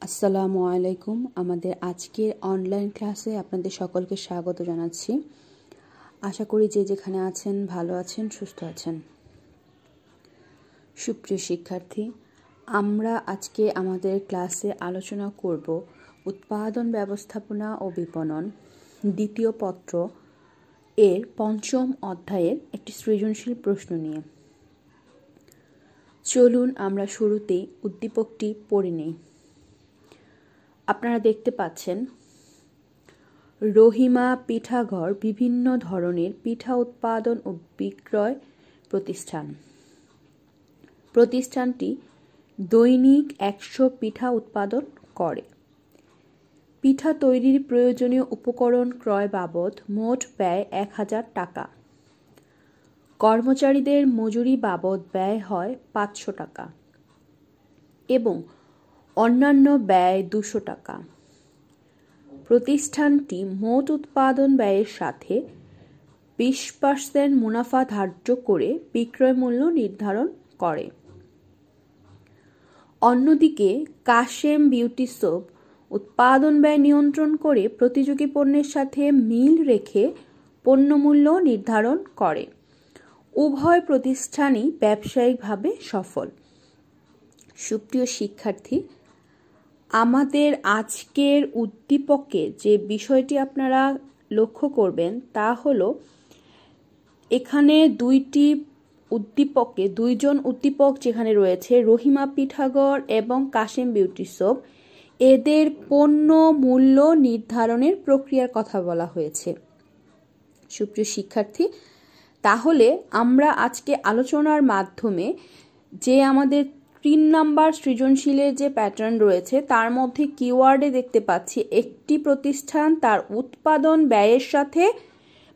আসসালামু আলাইকুম। আমাদের আজকের অনলাইন ক্লাসে আপনাদের সকলকে স্বাগত জানাচ্ছি। আশা করি যে যেখানে আছেন ভালো আছেন, সুস্থ আছেন। সুপ্রিয় শিক্ষার্থী, আমরা আজকে আমাদের ক্লাসে আলোচনা করব উৎপাদন ব্যবস্থাপনা ও বিপণন দ্বিতীয় পত্র এর পঞ্চম অধ্যায়ের একটি সৃজনশীল প্রশ্ন নিয়ে। চলুন আমরা শুরুতেই উদ্দীপকটি পড়ে নেই। আপনারা দেখতে পাচ্ছেন, রহিমা পিঠাঘর বিভিন্ন ধরনের পিঠা উৎপাদন ও বিক্রয় প্রতিষ্ঠান। প্রতিষ্ঠানটি দৈনিক 100 পিঠা উৎপাদন করে। পিঠা তৈরির প্রয়োজনীয় উপকরণ ক্রয় বাবদ মোট ব্যয় 1000 টাকা। কর্মচারীদের মজুরি বাবদ ব্যয় হয় 500 টাকা এবং অন্যান্য ব্যয় 200 টাকা। প্রতিষ্ঠানটি মোট উৎপাদন ব্যয়ের সাথে 20% মুনাফা ধার্য করে বিক্রয় মূল্য নির্ধারণ করে। অন্যদিকে কাশেম বিউটি সোপ উৎপাদন ব্যয় নিয়ন্ত্রণ করে প্রতিযোগী পণ্যের সাথে মিল রেখে পণ্যমূল্য নির্ধারণ করে। উভয় প্রতিষ্ঠানই ব্যবসায়িকভাবে সফল। সুপ্রিয় শিক্ষার্থী, আমাদের আজকের উদ্দীপকে যে বিষয়টি আপনারা লক্ষ্য করবেন তা হলো, এখানে দুইজন উদ্দীপক যেখানে রয়েছে, রহিমা পিঠাঘর এবং কাশেম বিউটি সোপ, এদের পণ্য মূল্য নির্ধারণের প্রক্রিয়ার কথা বলা হয়েছে। সুপ্রিয় শিক্ষার্থী, তাহলে আমরা আজকে আলোচনার মাধ্যমে যে আমাদের 3 নাম্বার সৃজনশীলের যে প্যাটার্ন রয়েছে তার মধ্যে কিওয়ার্ডে দেখতে পাচ্ছি, একটি প্রতিষ্ঠান তার উৎপাদন ব্যয়ের সাথে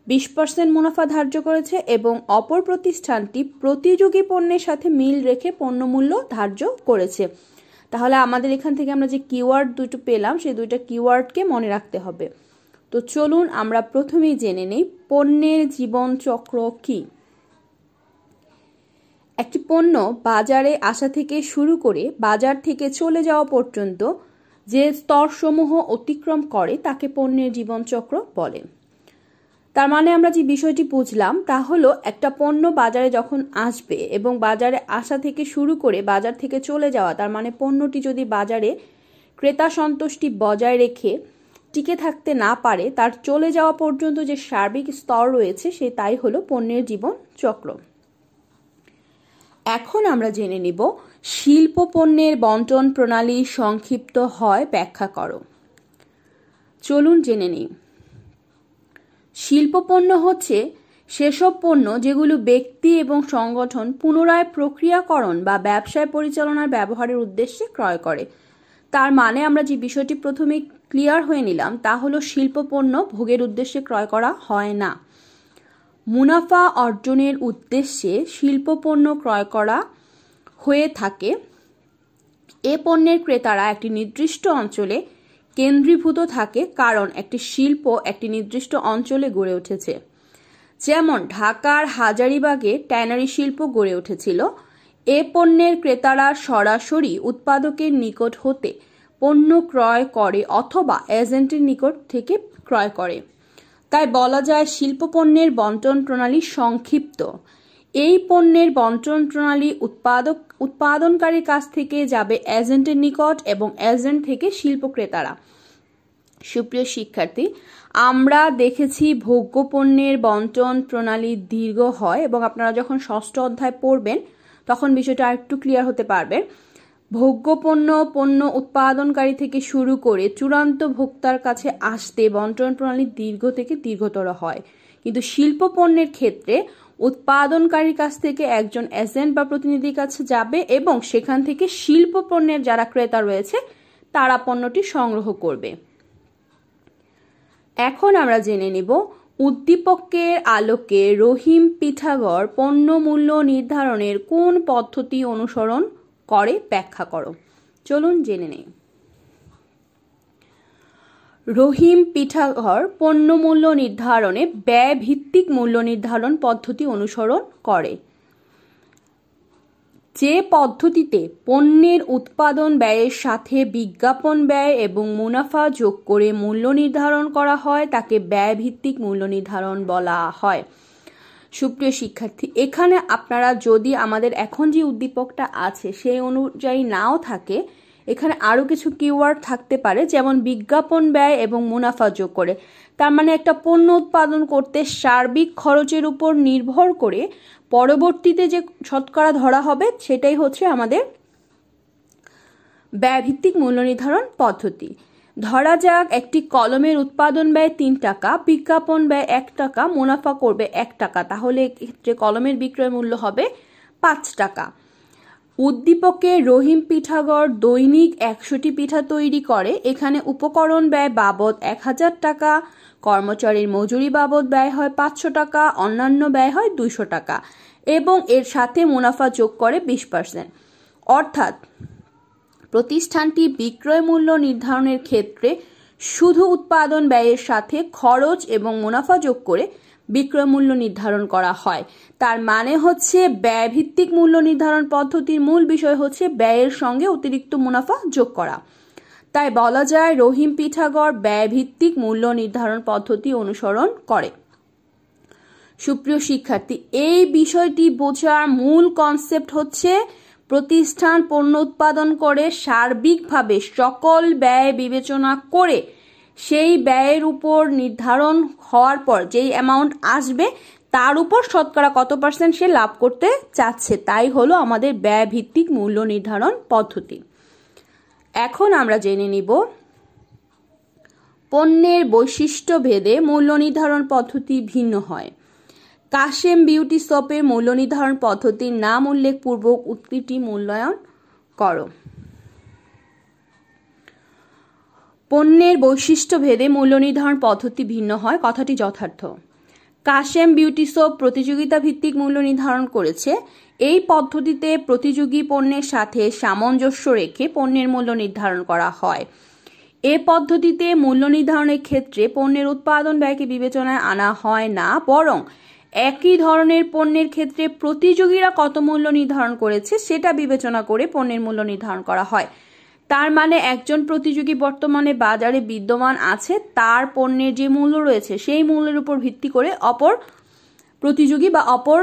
20% মুনাফা ধার্য করেছে এবং অপর প্রতিষ্ঠানটি প্রতিযোগী পণ্যের সাথে মিল রেখে পণ্যমূল্য ধার্য করেছে। তাহলে আমাদের এখান থেকে আমরা যে কিওয়ার্ড দুটো পেলাম সেই দুইটা কিওয়ার্ডকে মনে রাখতে হবে। তো চলুন আমরা প্রথমেই জেনে নেই পণ্যের জীবন চক্র কি। একটি পণ্য বাজারে আসা থেকে শুরু করে বাজার থেকে চলে যাওয়া পর্যন্ত যে স্তরসমূহ অতিক্রম করে তাকে পণ্যের জীবনচক্র বলে। তার মানে আমরা যে বিষয়টি বুঝলাম তা হলো, একটা পণ্য বাজারে যখন আসবে এবং বাজারে আসা থেকে শুরু করে বাজার থেকে চলে যাওয়া, তার মানে পণ্যটি যদি বাজারে ক্রেতা সন্তুষ্টি বজায় রেখে টিকে থাকতে না পারে, তার চলে যাওয়া পর্যন্ত যে সার্বিক স্তর রয়েছে তাই হলো পণ্যের জীবন চক্র। এখন আমরা জেনে নিব শিল্প পণ্যের বণ্টন প্রণালী সংক্ষিপ্ত হয় ব্যাখ্যা করো। চলুন জেনে নিই। শিল্প পণ্য হচ্ছে সেসব পণ্য যেগুলো ব্যক্তি এবং সংগঠন পুনরায় প্রক্রিয়াকরণ বা ব্যবসায় পরিচালনার ব্যবহারের উদ্দেশ্যে ক্রয় করে। তার মানে আমরা যে বিষয়টি প্রথমে ক্লিয়ার হয়ে নিলাম তা হলো, শিল্প পণ্য ভোগের উদ্দেশ্যে ক্রয় করা হয় না। মুনাফা অর্জনের উদ্দেশ্যে শিল্প পণ্য ক্রয় করা হয়ে থাকে। এ পণ্যের ক্রেতারা একটি নির্দিষ্ট অঞ্চলে কেন্দ্রীভূত থাকে, কারণ একটি শিল্প একটি নির্দিষ্ট অঞ্চলে গড়ে উঠেছে। যেমন ঢাকার হাজারীবাগে ট্যানারি শিল্প গড়ে উঠেছিল। এ পণ্যের ক্রেতারা সরাসরি উৎপাদকের নিকট হতে পণ্য ক্রয় করে অথবা এজেন্টের নিকট থেকে ক্রয় করে। তাই বলা যায় শিল্প পণ্যের বণ্টন প্রণালী সংক্ষিপ্ত। এই পণ্যের বণ্টন প্রণালী উৎপাদনকারীর কাছ থেকে যাবে এজেন্টের নিকট এবং এজেন্ট থেকে শিল্প ক্রেতারা। সুপ্রিয় শিক্ষার্থী, আমরা দেখেছি ভোগ্য পণ্যের বণ্টন প্রণালী দীর্ঘ হয় এবং আপনারা যখন ষষ্ঠ অধ্যায় পড়বেন তখন বিষয়টা আরেকটু ক্লিয়ার হতে পারবে। ভোগ্য পণ্য উৎপাদনকারী থেকে শুরু করে চূড়ান্ত ভোক্তার কাছে আসতে বণ্টন প্রণালী দীর্ঘ থেকে দীর্ঘতর হয়। কিন্তু শিল্প পণ্যের ক্ষেত্রে উৎপাদনকারীর কাছ থেকে একজন এজেন্ট বা প্রতিনিধির কাছে যাবে এবং সেখান থেকে শিল্প পণ্যের যারা ক্রেতা রয়েছে তারা পণ্যটি সংগ্রহ করবে। এখন আমরা জেনে নিব উদ্দীপকের আলোকে রহিম পিঠাঘর পণ্য মূল্য নির্ধারণের কোন পদ্ধতি অনুসরণ করে ব্যাখ্যা করো। চলুন জেনে নেই। রহিম পিঠাঘর পণ্য মূল্য নির্ধারণে ব্যয় ভিত্তিক মূল্য নির্ধারণ পদ্ধতি অনুসরণ করে। যে পদ্ধতিতে পণ্যের উৎপাদন ব্যয়ের সাথে বিজ্ঞাপন ব্যয় এবং মুনাফা যোগ করে মূল্য নির্ধারণ করা হয় তাকে ব্যয়ভিত্তিক মূল্য নির্ধারণ বলা হয়। সুপ্রিয় শিক্ষার্থী, এখানে আপনারা যদি আমাদের এখন যে উদ্দীপকটা আছে সেই অনুযায়ী নাও থাকে, এখানে আরও কিছু কিওয়ার্ড থাকতে পারে, যেমন বিজ্ঞাপন ব্যয় এবং মুনাফা যোগ করে। তার মানে একটা পণ্য উৎপাদন করতে সার্বিক খরচের উপর নির্ভর করে পরবর্তীতে যে শতকরা ধরা হবে সেটাই হচ্ছে আমাদের ব্যয়ভিত্তিক মূল্য নির্ধারণ পদ্ধতি। ধরা যাক একটি কলমের উৎপাদন ব্যয় 3 টাকা, বিজ্ঞাপন ব্যয় 1 টাকা, মুনাফা করবে 1 টাকা, তাহলে এক্ষেত্রে কলমের বিক্রয় মূল্য হবে 5 টাকা। উদ্দীপকে রহিম পিঠাগর দৈনিক 100টি পিঠা তৈরি করে। এখানে উপকরণ ব্যয় বাবদ 1000 টাকা, কর্মচারীর মজুরি বাবদ ব্যয় হয় 500 টাকা, অন্যান্য ব্যয় হয় 200 টাকা এবং এর সাথে মুনাফা যোগ করে 20%। অর্থাৎ প্রতিষ্ঠানটি বিক্রয় মূল্য নির্ধারণের ক্ষেত্রে শুধু উৎপাদন ব্যয়ের সাথে খরচ এবং মুনাফা যোগ করে বিক্রয় মূল্য নির্ধারণ করা হয়। তার মানে হচ্ছে ব্যয়ভিত্তিক মূল্য নির্ধারণ পদ্ধতির মূল বিষয় হচ্ছে ব্যয়ের সঙ্গে অতিরিক্ত মুনাফা যোগ করা। তাই বলা যায় রহিম পিঠাগর ব্যয়ভিত্তিক মূল্য নির্ধারণ পদ্ধতি অনুসরণ করে। সুপ্রিয় শিক্ষার্থী, এই বিষয়টি বোঝার মূল কনসেপ্ট হচ্ছে প্রতিষ্ঠান পণ্য উৎপাদন করে সার্বিকভাবে সকল ব্যয় বিবেচনা করে সেই ব্যয়ের উপর নির্ধারণ হওয়ার পর যেই অ্যামাউন্ট আসবে তার উপর শতকরা কত % সে লাভ করতে চাচ্ছে, তাই হলো আমাদের ব্যয়ভিত্তিক মূল্য নির্ধারণ পদ্ধতি। এখন আমরা জেনে নিব পণ্যের বৈশিষ্ট্য ভেদে মূল্য নির্ধারণ পদ্ধতি ভিন্ন হয়। কাশেম বিউটি সোপের মূল্য নির্ধারণ পদ্ধতির নাম উল্লেখপূর্বক উক্তিটি মূল্যায়ন করো। পণ্যের বৈশিষ্ট্য ভেদে মূল্য নির্ধারণ পদ্ধতি ভিন্ন হয়, কথাটি যথার্থ। কাশেম বিউটি সোপ প্রতিযোগিতা ভিত্তিক মূল্য নির্ধারণ করেছে। এই পদ্ধতিতে প্রতিযোগী পণ্যের সাথে সামঞ্জস্য রেখে পণ্যের মূল্য নির্ধারণ করা হয়। এ পদ্ধতিতে মূল্য নির্ধারণের ক্ষেত্রে পণ্যের উৎপাদন ব্যয়কে বিবেচনায় আনা হয় না, বরং একই ধরনের পণ্যের ক্ষেত্রে প্রতিযোগীরা কত মূল্য নির্ধারণ করেছে সেটা বিবেচনা করে পণ্যের মূল্য নির্ধারণ করা হয়। তার মানে একজন প্রতিযোগী বর্তমানে বাজারে বিদ্যমান আছে, তার পণ্যের যে মূল্য রয়েছে সেই মূল্যের উপর ভিত্তি করে অপর প্রতিযোগী বা অপর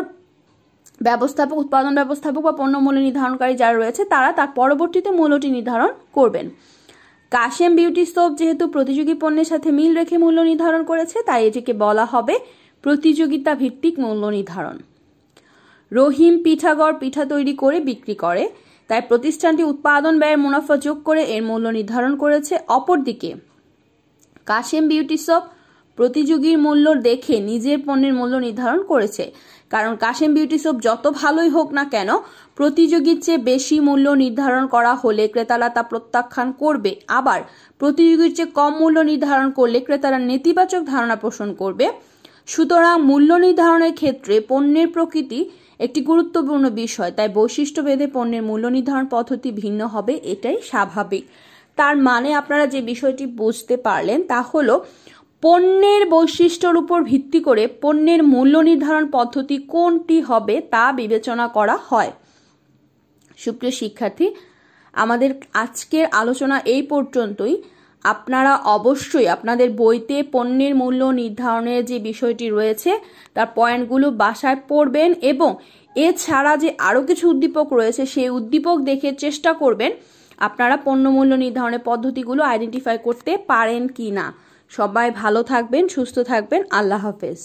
ব্যবস্থাপক, উৎপাদন ব্যবস্থাপক বা পণ্য মূল্য নির্ধারণকারী যারা রয়েছে তারা তার পরবর্তীতে মূল্যটি নির্ধারণ করবেন। কাশেম বিউটি সোপ যেহেতু প্রতিযোগী পণ্যের সাথে মিল রেখে মূল্য নির্ধারণ করেছে তাই এটিকে বলা হবে প্রতিযোগিতা ভিত্তিক মূল্য নির্ধারণ। রহিম পিঠাগর পিঠা তৈরি করে বিক্রি করে, তাই প্রতিষ্ঠানটি উৎপাদন ব্যয়ের মুনাফা যোগ করে এর মূল্য নির্ধারণ করেছে। অপরদিকে কাশেম বিউটি সোপ প্রতিযোগীর মূল্য দেখে নিজের পণ্যের মূল্য নির্ধারণ করেছে, কারণ কাশেম বিউটি সোপ যত ভালোই হোক না কেন প্রতিযোগীর চেয়ে বেশি মূল্য নির্ধারণ করা হলে ক্রেতারা তা প্রত্যাখ্যান করবে, আবার প্রতিযোগীর চেয়ে কম মূল্য নির্ধারণ করলে ক্রেতারা নেতিবাচক ধারণা পোষণ করবে। সুতরাং মূল্য নির্ধারণের ক্ষেত্রে পণ্যের প্রকৃতি একটি গুরুত্বপূর্ণ বিষয়, তাই বৈশিষ্ট্য ভেদে পণ্যের মূল্য নির্ধারণ পদ্ধতি ভিন্ন হবে, এটাই স্বাভাবিক। তার মানে আপনারা যে বিষয়টি বুঝতে পারলেন তা হলো পণ্যের বৈশিষ্ট্যের উপর ভিত্তি করে পণ্যের মূল্য নির্ধারণ পদ্ধতি কোনটি হবে তা বিবেচনা করা হয়। সুপ্রিয় শিক্ষার্থী, আমাদের আজকের আলোচনা এই পর্যন্তই। আপনারা অবশ্যই আপনাদের বইতে পণ্যের মূল্য নির্ধারণের যে বিষয়টি রয়েছে তার পয়েন্টগুলো বাসায় পড়বেন এবং এছাড়া যে আরও কিছু উদ্দীপক রয়েছে সেই উদ্দীপক দেখে চেষ্টা করবেন আপনারা পণ্য মূল্য নির্ধারণের পদ্ধতিগুলো আইডেন্টিফাই করতে পারেন কি না। সবাই ভালো থাকবেন, সুস্থ থাকবেন। আল্লাহ হাফেজ।